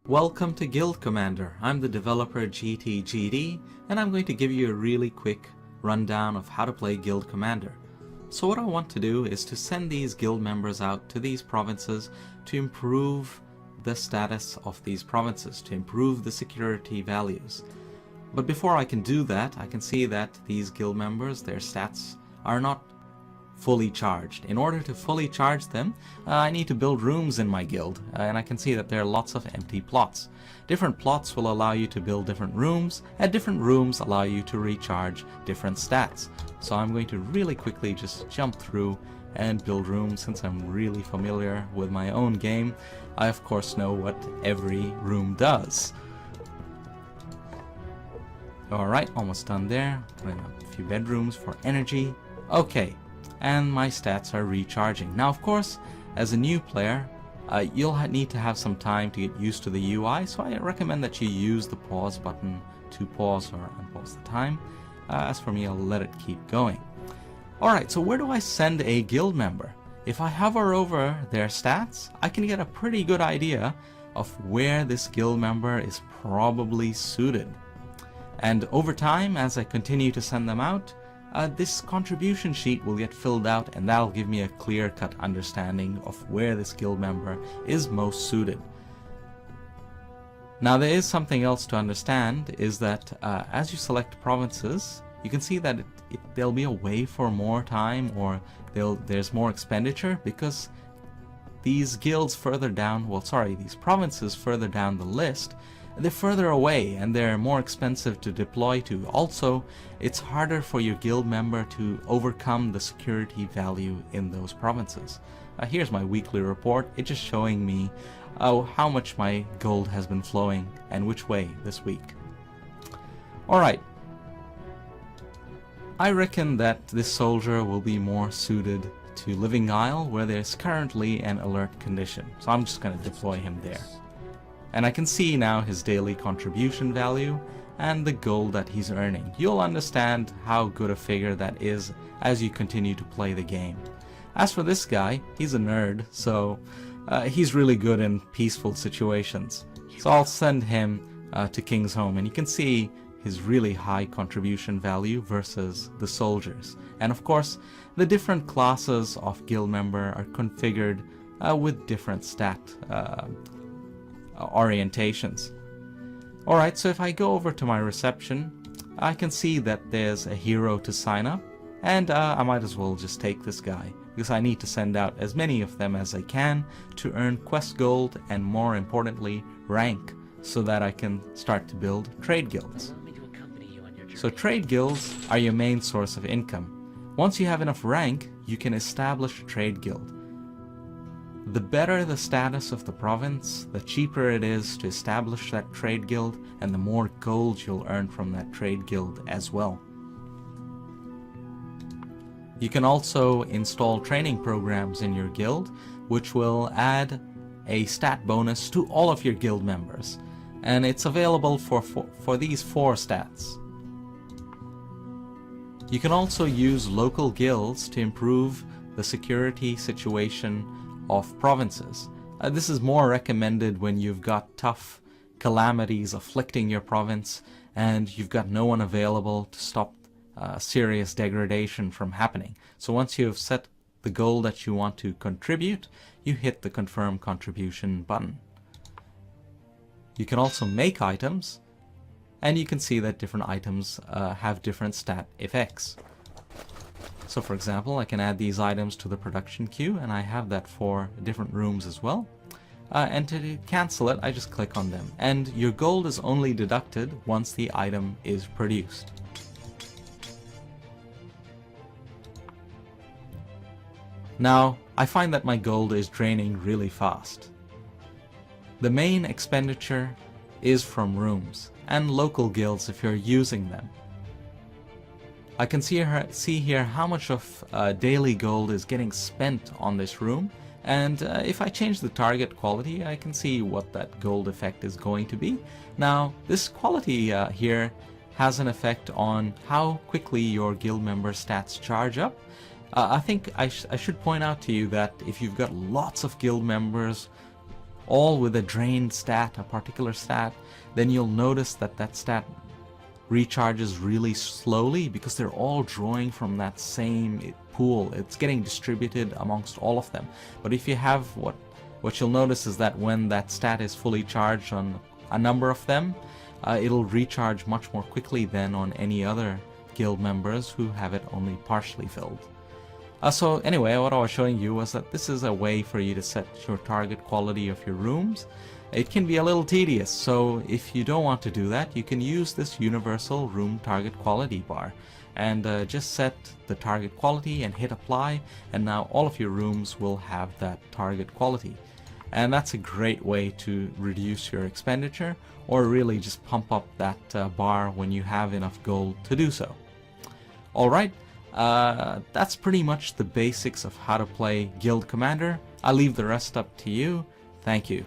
Welcome to Guild Commander. I'm the developer GTGD, and I'm going to give you a really quick rundown of how to play Guild Commander. So what I want to do is to send these guild members out to these provinces to improve the status of these provinces, to improve the security values. But before I can do that, I can see that these guild members, their stats are not fully charged. In order to fully charge them, I need to build rooms in my guild, and I can see that there are lots of empty plots. Different plots will allow you to build different rooms, and different rooms allow you to recharge different stats. So I'm going to really quickly just jump through and build rooms. Since I'm really familiar with my own game, I of course know what every room does. Alright, almost done there. Put in a few bedrooms for energy. Okay. And my stats are recharging. Now of course, as a new player, you'll need to have some time to get used to the UI, so I recommend that you use the pause button to pause or unpause the time. As for me, I'll let it keep going. Alright, so where do I send a guild member? If I hover over their stats, I can get a pretty good idea of where this guild member is probably suited. And over time, as I continue to send them out, this contribution sheet will get filled out, and that'll give me a clear-cut understanding of where this guild member is most suited. Now there is something else to understand, is that as you select provinces, you can see that there'll be a way for more time, or there's more expenditure, because these guilds further down, these provinces further down the list, they're further away and they're more expensive to deploy to. Also, it's harder for your guild member to overcome the security value in those provinces. Here's my weekly report. It's just showing me how much my gold has been flowing and which way this week. Alright. I reckon that this soldier will be more suited to Living Isle, where there's currently an alert condition. So I'm just going to deploy him there. And I can see now his daily contribution value and the gold that he's earning. You'll understand how good a figure that is as you continue to play the game. As for this guy, he's a nerd, so he's really good in peaceful situations. So I'll send him to King's Home, and you can see his really high contribution value versus the soldiers. And of course, the different classes of guild member are configured with different stat orientations. Alright, so if I go over to my reception, I can see that there's a hero to sign up, and I might as well just take this guy, because I need to send out as many of them as I can to earn quest gold and, more importantly, rank, so that I can start to build trade guilds. So trade guilds are your main source of income. Once you have enough rank, you can establish a trade guild. The better the status of the province, the cheaper it is to establish that trade guild, and the more gold you'll earn from that trade guild as well. You can also install training programs in your guild, which will add a stat bonus to all of your guild members, and it's available for these 4 stats. You can also use local guilds to improve the security situation of provinces. This is more recommended when you've got tough calamities afflicting your province and you've got no one available to stop serious degradation from happening. So once you have set the goal that you want to contribute, you hit the confirm contribution button. You can also make items, and you can see that different items have different stat effects. So for example, I can add these items to the production queue, and I have that for different rooms as well. And to cancel it, I just click on them. And your gold is only deducted once the item is produced. Now, I find that my gold is draining really fast. The main expenditure is from rooms and local guilds if you're using them. I can see here how much of daily gold is getting spent on this room, and if I change the target quality, I can see what that gold effect is going to be. Now, this quality here has an effect on how quickly your guild member stats charge up. I think I should point out to you that if you've got lots of guild members all with a drained stat, a particular stat, then you'll notice that that stat recharges really slowly because they're all drawing from that same pool. It's getting distributed amongst all of them. But if you have what you'll notice is that when that stat is fully charged on a number of them, it'll recharge much more quickly than on any other guild members who have it only partially filled. So anyway, what I was showing you was that this is a way for you to set your target quality of your rooms. It can be a little tedious, so if you don't want to do that, you can use this universal room target quality bar and just set the target quality and hit apply, and now all of your rooms will have that target quality. And that's a great way to reduce your expenditure, or really just pump up that bar when you have enough gold to do so. Alright, that's pretty much the basics of how to play Guild Commander. I'll leave the rest up to you. Thank you.